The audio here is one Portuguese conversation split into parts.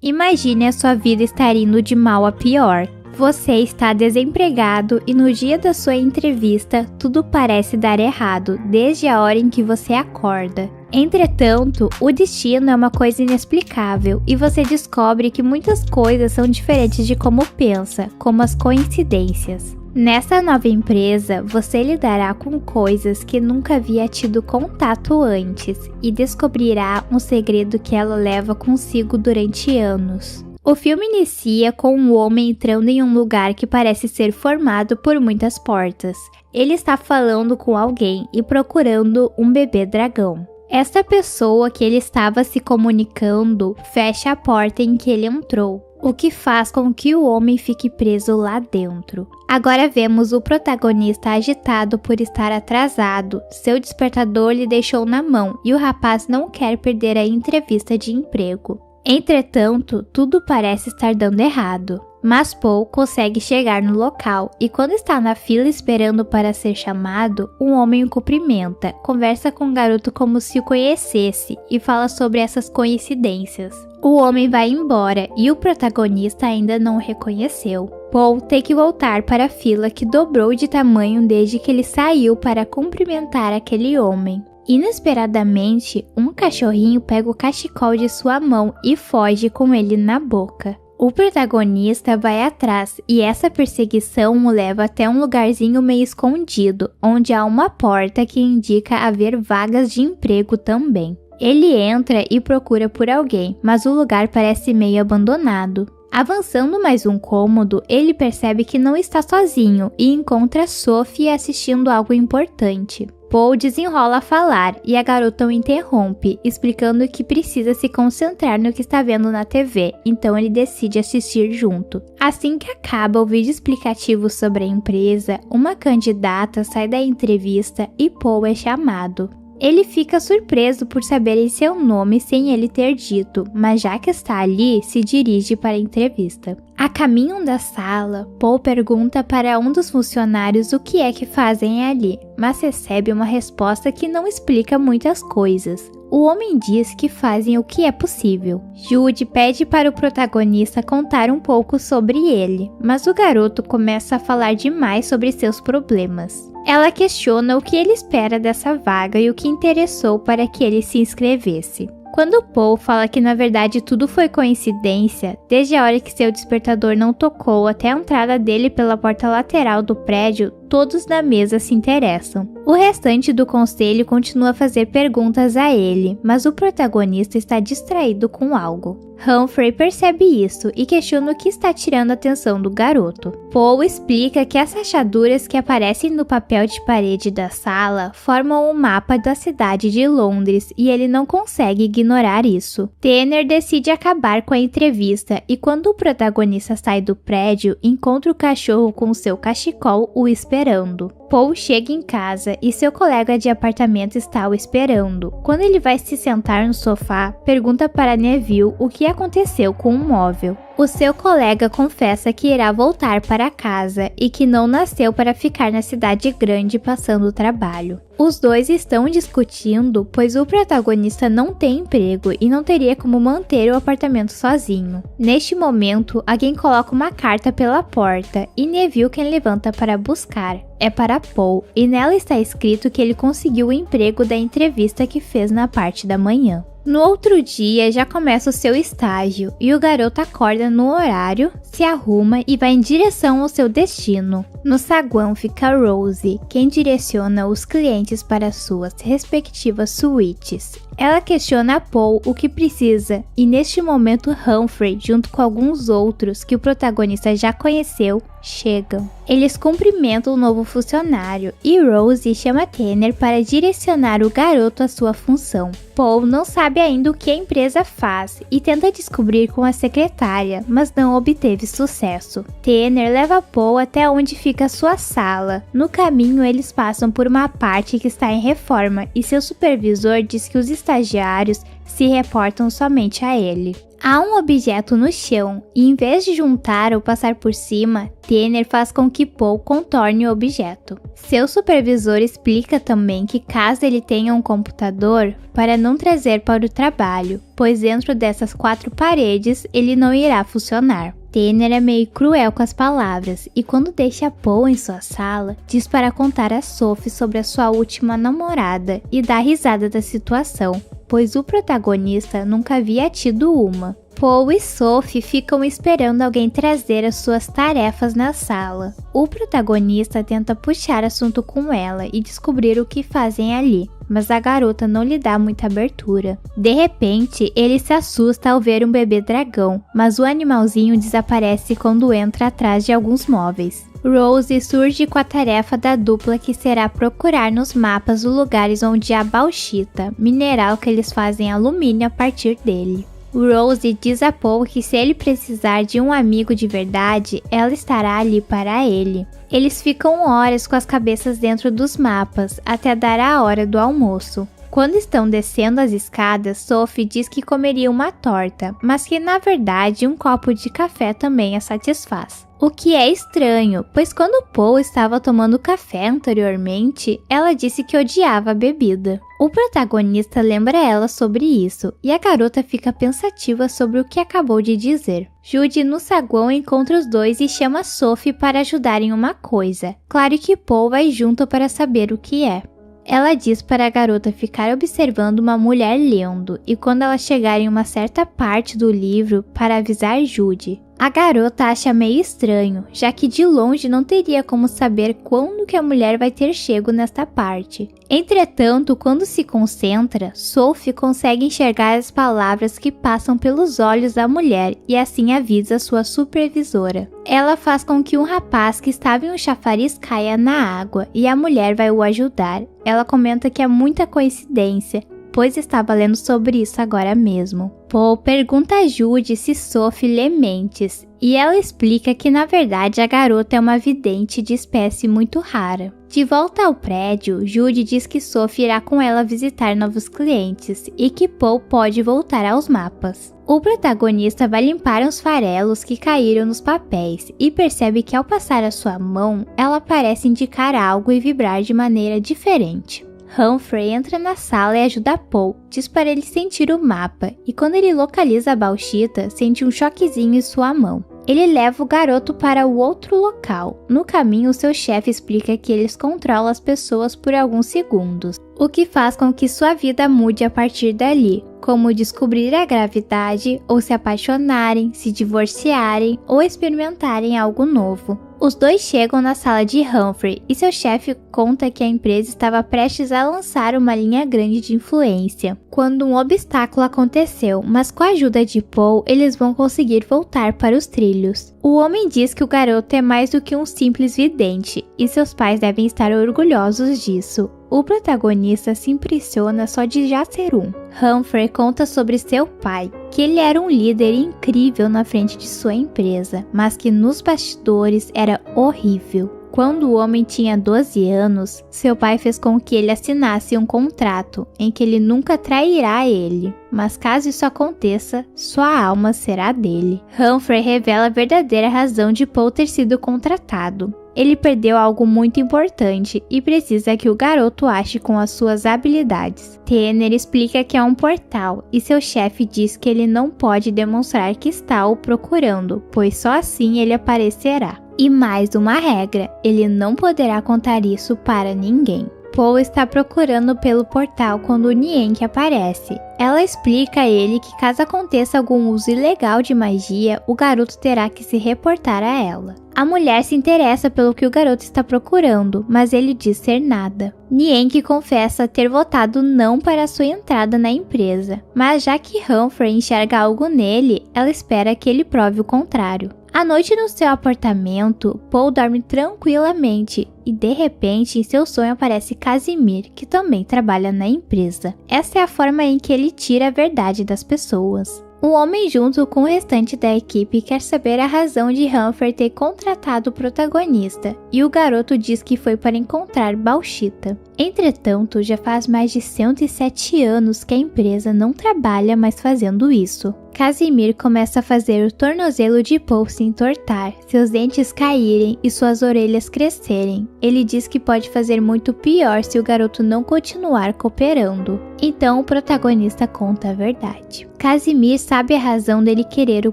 Imagine a sua vida estar indo de mal a pior. Você está desempregado e no dia da sua entrevista, tudo parece dar errado, desde a hora em que você acorda. Entretanto, o destino é uma coisa inexplicável e você descobre que muitas coisas são diferentes de como pensa, como as coincidências. Nessa nova empresa, você lidará com coisas que nunca havia tido contato antes e descobrirá um segredo que ela leva consigo durante anos. O filme inicia com um homem entrando em um lugar que parece ser formado por muitas portas. Ele está falando com alguém e procurando um bebê dragão. Esta pessoa que ele estava se comunicando fecha a porta em que ele entrou, o que faz com que o homem fique preso lá dentro. Agora vemos o protagonista agitado por estar atrasado, seu despertador lhe deixou na mão e o rapaz não quer perder a entrevista de emprego. Entretanto, tudo parece estar dando errado, mas Paul consegue chegar no local e quando está na fila esperando para ser chamado, um homem o cumprimenta, conversa com o garoto como se o conhecesse e fala sobre essas coincidências. O homem vai embora e o protagonista ainda não o reconheceu. Paul tem que voltar para a fila que dobrou de tamanho desde que ele saiu para cumprimentar aquele homem. Inesperadamente, um cachorrinho pega o cachecol de sua mão e foge com ele na boca. O protagonista vai atrás e essa perseguição o leva até um lugarzinho meio escondido, onde há uma porta que indica haver vagas de emprego também. Ele entra e procura por alguém, mas o lugar parece meio abandonado. Avançando mais um cômodo, ele percebe que não está sozinho e encontra Sophie assistindo algo importante. Paul desenrola a falar e a garota o interrompe, explicando que precisa se concentrar no que está vendo na TV, então ele decide assistir junto. Assim que acaba o vídeo explicativo sobre a empresa, uma candidata sai da entrevista e Paul é chamado. Ele fica surpreso por saberem seu nome sem ele ter dito, mas já que está ali, se dirige para a entrevista. A caminho da sala, Paul pergunta para um dos funcionários o que é que fazem ali, mas recebe uma resposta que não explica muitas coisas. O homem diz que fazem o que é possível. Jude pede para o protagonista contar um pouco sobre ele, mas o garoto começa a falar demais sobre seus problemas. Ela questiona o que ele espera dessa vaga e o que interessou para que ele se inscrevesse. Quando Paul fala que na verdade tudo foi coincidência, desde a hora que seu despertador não tocou até a entrada dele pela porta lateral do prédio, todos na mesa se interessam. O restante do conselho continua a fazer perguntas a ele, mas o protagonista está distraído com algo. Humphrey percebe isso e questiona o que está tirando a atenção do garoto. Paul explica que as rachaduras que aparecem no papel de parede da sala formam um mapa da cidade de Londres e ele não consegue ignorar isso. Tanner decide acabar com a entrevista e quando o protagonista sai do prédio, encontra o cachorro com seu cachecol o esperando. Paul chega em casa e seu colega de apartamento está o esperando. Quando ele vai se sentar no sofá, pergunta para Neville o que aconteceu com o móvel. O seu colega confessa que irá voltar para casa e que não nasceu para ficar na cidade grande passando trabalho. Os dois estão discutindo, pois o protagonista não tem emprego e não teria como manter o apartamento sozinho. Neste momento, alguém coloca uma carta pela porta e Neville quem levanta para buscar. É para Paul e nela está escrito que ele conseguiu o emprego da entrevista que fez na parte da manhã. No outro dia já começa o seu estágio e o garoto acorda no horário, se arruma e vai em direção ao seu destino. No saguão fica Rose, quem direciona os clientes para suas respectivas suítes. Ela questiona a Paul o que precisa e neste momento Humphrey, junto com alguns outros que o protagonista já conheceu, chegam. Eles cumprimentam o novo funcionário e Rose chama Tanner para direcionar o garoto à sua função. Paul não sabe ainda o que a empresa faz e tenta descobrir com a secretária, mas não obteve sucesso. Tanner leva Paul até onde fica sua sala. No caminho, eles passam por uma parte que está em reforma e seu supervisor diz que os estagiários se reportam somente a ele. Há um objeto no chão e, em vez de juntar ou passar por cima, Tanner faz com que Paul contorne o objeto. Seu supervisor explica também que caso ele tenha um computador, para não trazer para o trabalho, pois dentro dessas 4 paredes ele não irá funcionar. Tanner é meio cruel com as palavras e quando deixa Paul em sua sala, diz para contar a Sophie sobre a sua última namorada e dá risada da situação, pois o protagonista nunca havia tido uma. Paul e Sophie ficam esperando alguém trazer as suas tarefas na sala. O protagonista tenta puxar assunto com ela e descobrir o que fazem ali, mas a garota não lhe dá muita abertura. De repente, ele se assusta ao ver um bebê dragão, mas o animalzinho desaparece quando entra atrás de alguns móveis. Rose surge com a tarefa da dupla que será procurar nos mapas os lugares onde há bauxita, mineral que eles fazem alumínio a partir dele. Rose diz a Paul que se ele precisar de um amigo de verdade, ela estará ali para ele. Eles ficam horas com as cabeças dentro dos mapas, até dar a hora do almoço. Quando estão descendo as escadas, Sophie diz que comeria uma torta, mas que na verdade um copo de café também a satisfaz. O que é estranho, pois quando Paul estava tomando café anteriormente, ela disse que odiava a bebida. O protagonista lembra ela sobre isso, e a garota fica pensativa sobre o que acabou de dizer. Jude no saguão encontra os dois e chama Sophie para ajudar em uma coisa. Claro que Paul vai junto para saber o que é. Ela diz para a garota ficar observando uma mulher lendo, e quando ela chegar em uma certa parte do livro, para avisar Jude. A garota acha meio estranho, já que de longe não teria como saber quando que a mulher vai ter chego nesta parte. Entretanto, quando se concentra, Sophie consegue enxergar as palavras que passam pelos olhos da mulher e assim avisa sua supervisora. Ela faz com que um rapaz que estava em um chafariz caia na água e a mulher vai o ajudar. Ela comenta que é muita coincidência, pois estava lendo sobre isso agora mesmo. Paul pergunta a Jude se Sophie lê mentes, e ela explica que na verdade a garota é uma vidente de espécie muito rara. De volta ao prédio, Jude diz que Sophie irá com ela visitar novos clientes e que Paul pode voltar aos mapas. O protagonista vai limpar os farelos que caíram nos papéis e percebe que ao passar a sua mão, ela parece indicar algo e vibrar de maneira diferente. Humphrey entra na sala e ajuda Paul, diz para ele sentir o mapa, e quando ele localiza a bauxita, sente um choquezinho em sua mão. Ele leva o garoto para o outro local. No caminho, seu chefe explica que eles controlam as pessoas por alguns segundos, o que faz com que sua vida mude a partir dali, como descobrir a gravidade, ou se apaixonarem, se divorciarem ou experimentarem algo novo. Os dois chegam na sala de Humphrey e seu chefe conta que a empresa estava prestes a lançar uma linha grande de influência, quando um obstáculo aconteceu, mas com a ajuda de Paul, eles vão conseguir voltar para os trilhos. O homem diz que o garoto é mais do que um simples vidente, e seus pais devem estar orgulhosos disso. O protagonista se impressiona só de já ser um. Humphrey conta sobre seu pai, que ele era um líder incrível na frente de sua empresa, mas que nos bastidores era horrível. Quando o homem tinha 12 anos, seu pai fez com que ele assinasse um contrato em que ele nunca trairá ele, mas caso isso aconteça, sua alma será dele. Humphrey revela a verdadeira razão de Paul ter sido contratado. Ele perdeu algo muito importante e precisa que o garoto ache com as suas habilidades. Tanner explica que é um portal e seu chefe diz que ele não pode demonstrar que está o procurando, pois só assim ele aparecerá. E mais uma regra, ele não poderá contar isso para ninguém. Paul está procurando pelo portal quando Nienke aparece. Ela explica a ele que caso aconteça algum uso ilegal de magia, o garoto terá que se reportar a ela. A mulher se interessa pelo que o garoto está procurando, mas ele diz ser nada. Nienke confessa ter votado não para sua entrada na empresa, mas já que Humphrey enxerga algo nele, ela espera que ele prove o contrário. À noite no seu apartamento, Paul dorme tranquilamente e de repente em seu sonho aparece Casimir, que também trabalha na empresa. Essa é a forma em que ele tira a verdade das pessoas. O homem, junto com o restante da equipe, quer saber a razão de Humphrey ter contratado o protagonista, e o garoto diz que foi para encontrar Bauxita. Entretanto, já faz mais de 107 anos que a empresa não trabalha mais fazendo isso. Casimir começa a fazer o tornozelo de Paul se entortar, seus dentes caírem e suas orelhas crescerem. Ele diz que pode fazer muito pior se o garoto não continuar cooperando. Então o protagonista conta a verdade. Casimir sabe a razão dele querer o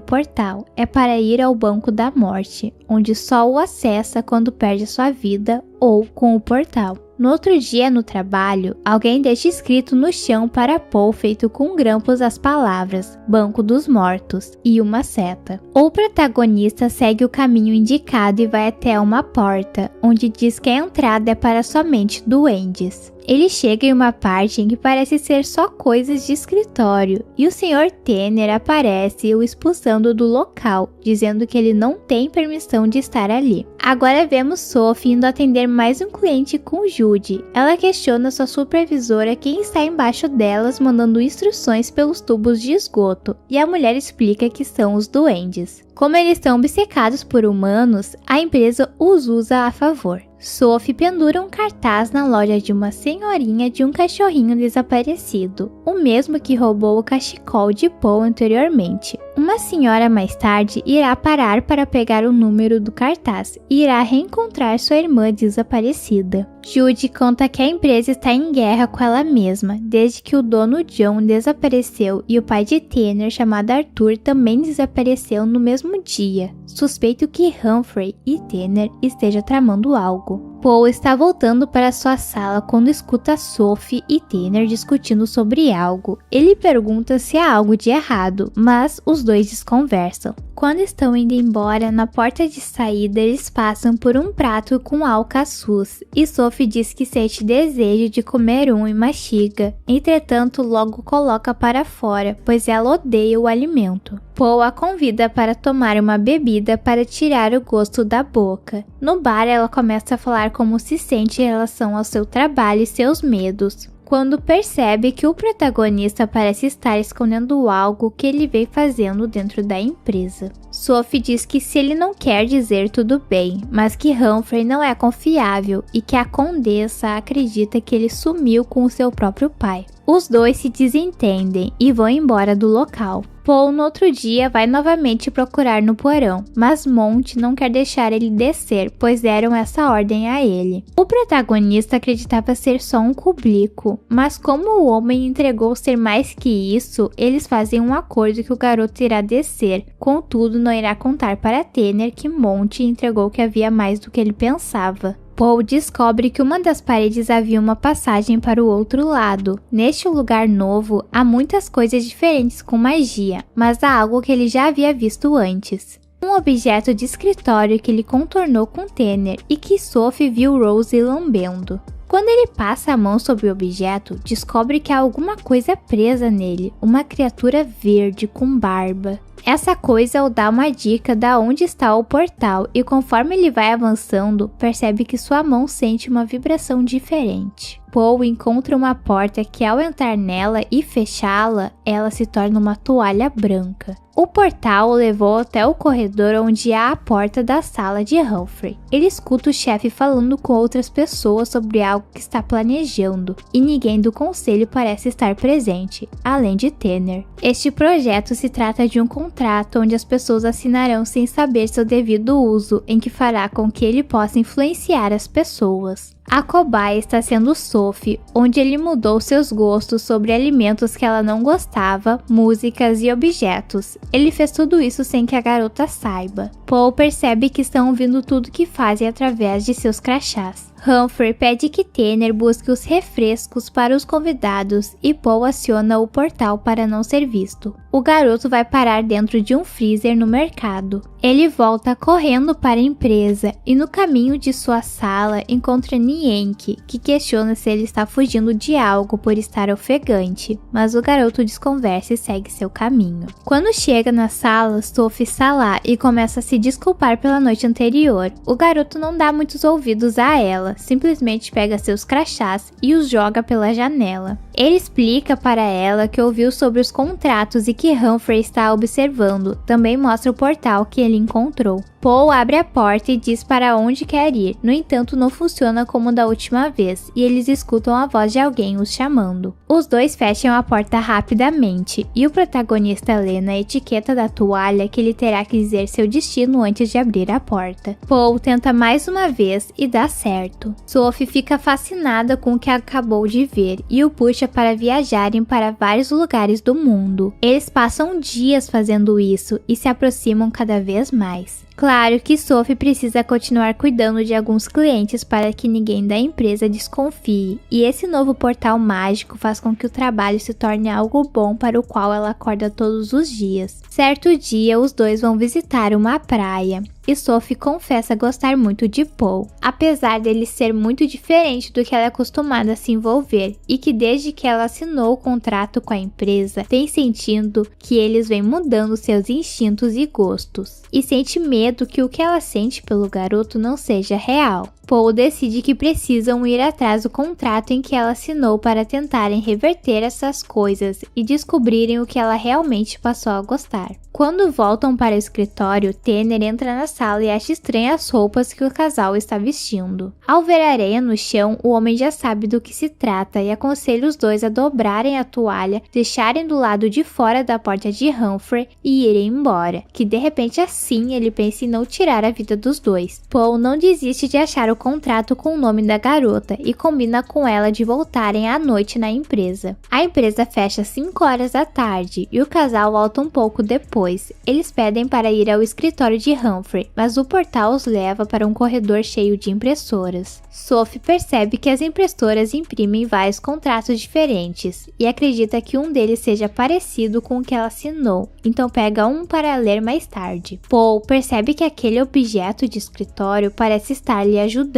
portal, é para ir ao Banco da Morte, onde só o acessa quando perde sua vida ou com o portal. No outro dia no trabalho, alguém deixa escrito no chão para Paul feito com grampos as palavras Banco dos Mortos e uma seta. O protagonista segue o caminho indicado e vai até uma porta, onde diz que a entrada é para somente duendes. Ele chega em uma parte em que parece ser só coisas de escritório, e o Sr. Tanner aparece o expulsando do local, dizendo que ele não tem permissão de estar ali. Agora vemos Sophie indo atender mais um cliente com Judy. Ela questiona sua supervisora quem está embaixo delas mandando instruções pelos tubos de esgoto, e a mulher explica que são os duendes. Como eles são obcecados por humanos, a empresa os usa a favor. Sophie pendura um cartaz na loja de uma senhorinha de um cachorrinho desaparecido, o mesmo que roubou o cachecol de Paul anteriormente. Uma senhora mais tarde irá parar para pegar o número do cartaz e irá reencontrar sua irmã desaparecida. Judy conta que a empresa está em guerra com ela mesma, desde que o dono John desapareceu e o pai de Tanner, chamado Arthur, também desapareceu no mesmo dia. Suspeito que Humphrey e Tanner estejam tramando algo. Paul está voltando para sua sala quando escuta Sophie e Tanner discutindo sobre algo. Ele pergunta se há algo de errado, mas os dois desconversam. Quando estão indo embora, na porta de saída eles passam por um prato com alcaçuz, e Sophie diz que sente desejo de comer um e mastiga. Entretanto, logo coloca para fora, pois ela odeia o alimento. Paul a convida para tomar uma bebida para tirar o gosto da boca. No bar, ela começa a falar como se sente em relação ao seu trabalho e seus medos, quando percebe que o protagonista parece estar escondendo algo que ele vem fazendo dentro da empresa. Sophie diz que se ele não quer dizer tudo bem, mas que Humphrey não é confiável e que a condessa acredita que ele sumiu com o seu próprio pai. Os dois se desentendem e vão embora do local. Paul, no outro dia, vai novamente procurar no porão, mas Monty não quer deixar ele descer, pois deram essa ordem a ele. O protagonista acreditava ser só um cublico, mas como o homem entregou ser mais que isso, eles fazem um acordo que o garoto irá descer, contudo não irá contar para Tanner que Monty entregou que havia mais do que ele pensava. Paul descobre que uma das paredes havia uma passagem para o outro lado. Neste lugar novo, há muitas coisas diferentes com magia, mas há algo que ele já havia visto antes. Um objeto de escritório que ele contornou com Tanner e que Sophie viu Rose lambendo. Quando ele passa a mão sobre o objeto, descobre que há alguma coisa presa nele, uma criatura verde com barba. Essa coisa o dá uma dica de onde está o portal e conforme ele vai avançando, percebe que sua mão sente uma vibração diferente. Paul encontra uma porta que ao entrar nela e fechá-la, ela se torna uma toalha branca. O portal o levou até o corredor onde há a porta da sala de Humphrey. Ele escuta o chefe falando com outras pessoas sobre algo que está planejando, e ninguém do conselho parece estar presente, além de Tanner. Este projeto se trata de um contrato onde as pessoas assinarão sem saber seu devido uso, em que fará com que ele possa influenciar as pessoas. A cobaia está sendo Sophie, onde ele mudou seus gostos sobre alimentos que ela não gostava, músicas e objetos. Ele fez tudo isso sem que a garota saiba. Paul percebe que estão ouvindo tudo que fazem através de seus crachás. Humphrey pede que Tanner busque os refrescos para os convidados e Paul aciona o portal para não ser visto. O garoto vai parar dentro de um freezer no mercado. Ele volta correndo para a empresa e no caminho de sua sala encontra Nienke, que questiona se ele está fugindo de algo por estar ofegante, mas o garoto desconversa e segue seu caminho. Quando chega na sala, Sophie está lá e começa a se desculpar pela noite anterior. O garoto não dá muitos ouvidos a ela, ela, simplesmente pega seus crachás e os joga pela janela. Ele explica para ela que ouviu sobre os contratos e que Humphrey está observando, também mostra o portal que ele encontrou. Paul abre a porta e diz para onde quer ir, no entanto não funciona como da última vez, e eles escutam a voz de alguém os chamando. Os dois fecham a porta rapidamente, e o protagonista lê na etiqueta da toalha que ele terá que dizer seu destino antes de abrir a porta. Paul tenta mais uma vez e dá certo. Sophie fica fascinada com o que acabou de ver e o puxa para viajarem para vários lugares do mundo. Eles passam dias fazendo isso e se aproximam cada vez mais. Claro que Sophie precisa continuar cuidando de alguns clientes para que ninguém da empresa desconfie, e esse novo portal mágico faz com que o trabalho se torne algo bom para o qual ela acorda todos os dias. Certo dia, os dois vão visitar uma praia, e Sophie confessa gostar muito de Paul, apesar dele ser muito diferente do que ela é acostumada a se envolver, e que desde que ela assinou o contrato com a empresa, tem sentido que eles vêm mudando seus instintos e gostos, e sente medo que o que ela sente pelo garoto não seja real. Paul decide que precisam ir atrás do contrato em que ela assinou para tentarem reverter essas coisas e descobrirem o que ela realmente passou a gostar. Quando voltam para o escritório, Tanner entra na sala e acha estranhas as roupas que o casal está vestindo. Ao ver areia no chão, o homem já sabe do que se trata e aconselha os dois a dobrarem a toalha, deixarem do lado de fora da porta de Humphrey e irem embora, que de repente assim ele pensa em não tirar a vida dos dois. Paul não desiste de achar o contrato com o nome da garota e combina com ela de voltarem à noite na empresa. A empresa fecha às 5 horas da tarde e o casal volta um pouco depois. Eles pedem para ir ao escritório de Humphrey, mas o portal os leva para um corredor cheio de impressoras. Sophie percebe que as impressoras imprimem vários contratos diferentes e acredita que um deles seja parecido com o que ela assinou, então pega um para ler mais tarde. Paul percebe que aquele objeto de escritório parece estar lhe ajudando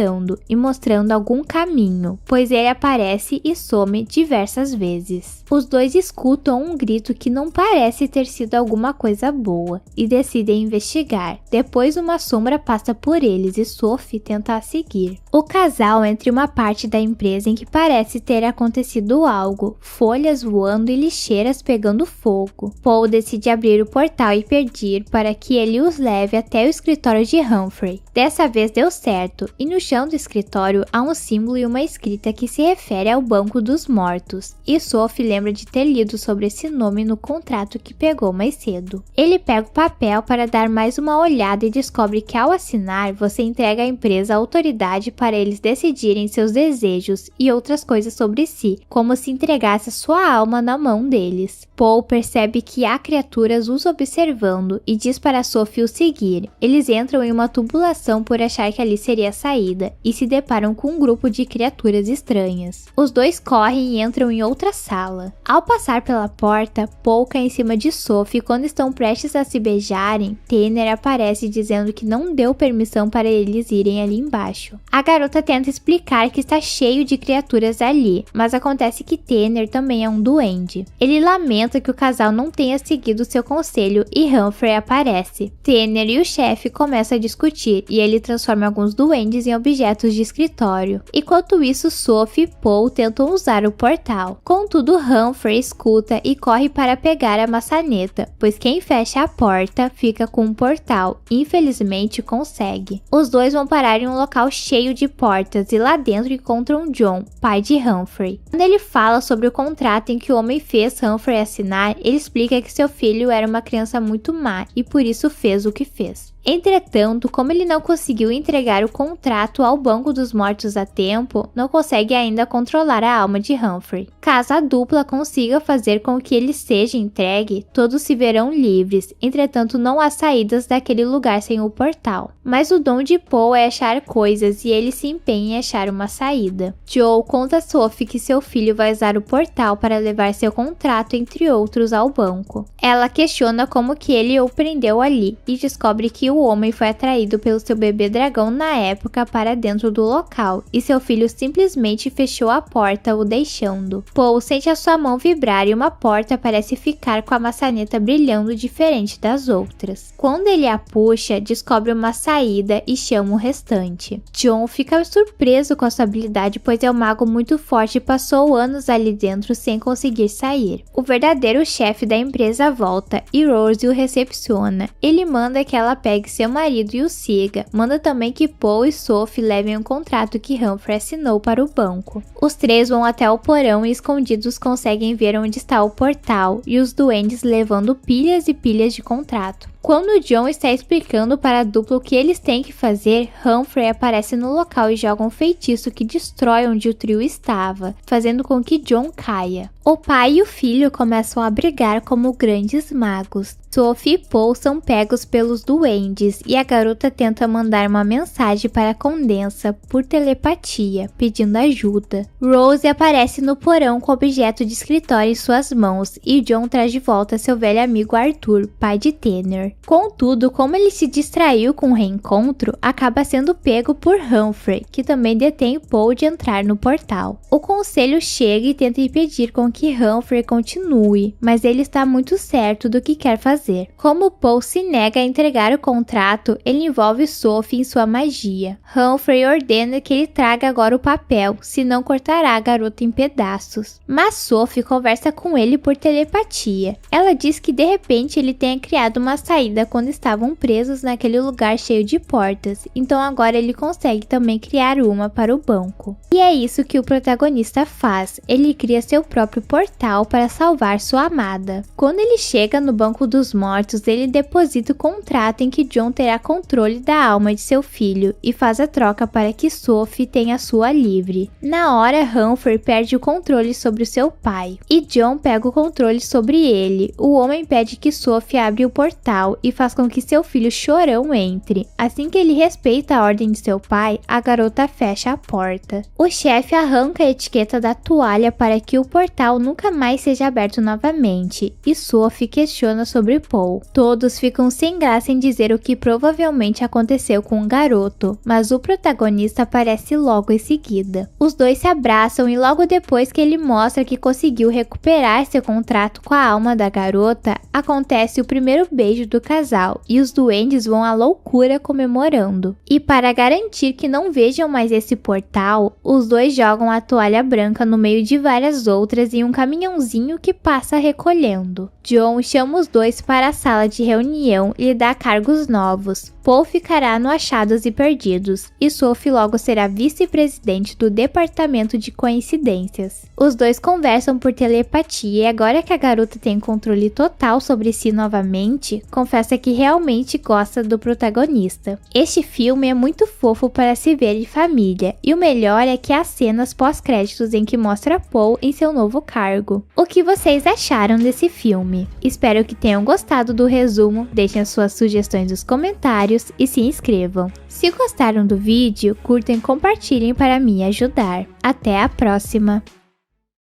e mostrando algum caminho, pois ele aparece e some diversas vezes. Os dois escutam um grito que não parece ter sido alguma coisa boa e decidem investigar. Depois uma sombra passa por eles e Sophie tenta a seguir. O casal entra em uma parte da empresa em que parece ter acontecido algo, folhas voando e lixeiras pegando fogo. Paul decide abrir o portal e pedir para que ele os leve até o escritório de Humphrey. Dessa vez deu certo, e no chão do escritório há um símbolo e uma escrita que se refere ao Banco dos Mortos, e Sophie lembra de ter lido sobre esse nome no contrato que pegou mais cedo. Ele pega o papel para dar mais uma olhada e descobre que ao assinar, você entrega à empresa a autoridade para eles decidirem seus desejos e outras coisas sobre si, como se entregasse a sua alma na mão deles. Paul percebe que há criaturas os observando e diz para Sophie o seguir. Eles entram em uma tubulação por achar que ali seria a saída e se deparam com um grupo de criaturas estranhas. Os dois correm e entram em outra sala. Ao passar pela porta, Paul cai em cima de Sophie e quando estão prestes a se beijarem, Tanner aparece dizendo que não deu permissão para eles irem ali embaixo. A garota tenta explicar que está cheio de criaturas ali, mas acontece que Tanner também é um duende. Ele lamenta que o casal não tenha seguido seu conselho e Humphrey aparece. Tanner e o chefe começam a discutir e ele transforma alguns duendes em objetos de escritório. Enquanto isso, Sophie e Paul tentam usar o portal. Contudo, Humphrey escuta e corre para pegar a maçaneta, pois quem fecha a porta fica com um portal. Infelizmente, consegue. Os dois vão parar em um local cheio de portas e lá dentro encontram John, pai de Humphrey. Quando ele fala sobre o contrato em que o homem fez Humphrey assinar, ele explica que seu filho era uma criança muito má e por isso fez o que fez. Entretanto, como ele não conseguiu entregar o contrato ao Banco dos Mortos a tempo, não consegue ainda controlar a alma de Humphrey. Caso a dupla consiga fazer com que ele seja entregue, todos se verão livres, entretanto não há saídas daquele lugar sem o portal. Mas o dom de Paul é achar coisas e ele se empenha em achar uma saída. Joe conta a Sophie que seu filho vai usar o portal para levar seu contrato, entre outros, ao banco. Ela questiona como que ele o prendeu ali e descobre que o homem foi atraído pelo seu bebê dragão na época para dentro do local e seu filho simplesmente fechou a porta, o deixando. Paul sente a sua mão vibrar e uma porta parece ficar com a maçaneta brilhando diferente das outras. Quando ele a puxa, descobre uma saída e chama o restante. John fica surpreso com a sua habilidade, pois é um mago muito forte e passou anos ali dentro sem conseguir sair. O verdadeiro chefe da empresa volta e Rose o recepciona. Ele manda que ela pegue seu marido e o siga. Manda também que Paul e Sophie levem um contrato que Humphrey assinou para o banco. Os três vão até o porão e escondidos conseguem ver onde está o portal e os duendes levando pilhas e pilhas de contrato. Quando John está explicando para a dupla o que eles têm que fazer, Humphrey aparece no local e joga um feitiço que destrói onde o trio estava, fazendo com que John caia. O pai e o filho começam a brigar como grandes magos. Sophie e Paul são pegos pelos duendes e a garota tenta mandar uma mensagem para a Condensa por telepatia, pedindo ajuda. Rose aparece no porão com objeto de escritório em suas mãos e John traz de volta seu velho amigo Arthur, pai de Tanner. Contudo, como ele se distraiu com o reencontro, acaba sendo pego por Humphrey, que também detém Paul de entrar no portal. O conselho chega e tenta impedir com que Humphrey continue, mas ele está muito certo do que quer fazer. Como Paul se nega a entregar o contrato, ele envolve Sophie em sua magia. Humphrey ordena que ele traga agora o papel, senão cortará a garota em pedaços. Mas Sophie conversa com ele por telepatia. Ela diz que de repente ele tenha criado uma saída quando estavam presos naquele lugar cheio de portas, então agora ele consegue também criar uma para o banco. E é isso que o protagonista faz, ele cria seu próprio portal para salvar sua amada. Quando ele chega no banco dos mortos, ele deposita o contrato em que John terá controle da alma de seu filho e faz a troca para que Sophie tenha sua livre. Na hora, Humphrey perde o controle sobre o seu pai e John pega o controle sobre ele. O homem pede que Sophie abra o portal e faz com que seu filho Chorão entre. Assim que ele respeita a ordem de seu pai, a garota fecha a porta. O chefe arranca a etiqueta da toalha para que o portal nunca mais seja aberto novamente e Sophie questiona sobre Paul. Todos ficam sem graça em dizer o que provavelmente aconteceu com o garoto, mas o protagonista aparece logo em seguida. Os dois se abraçam e logo depois que ele mostra que conseguiu recuperar seu contrato com a alma da garota, acontece o primeiro beijo do casal e os duendes vão à loucura comemorando. E para garantir que não vejam mais esse portal, os dois jogam a toalha branca no meio de várias outras em um caminhãozinho que passa recolhendo. John chama os dois para a sala de reunião e lhe dá cargos novos. Paul ficará no Achados e Perdidos e Sophie logo será vice-presidente do departamento de coincidências. Os dois conversam por telepatia e agora que a garota tem controle total sobre si novamente, confessa que realmente gosta do protagonista. Este filme é muito fofo para se ver em família e o melhor é que há cenas pós-créditos em que mostra Paul em seu novo cargo. O que vocês acharam desse filme? Espero que tenham gostado do resumo, deixem as suas sugestões nos comentários e se inscrevam. Se gostaram do vídeo, curtam e compartilhem para me ajudar. Até a próxima!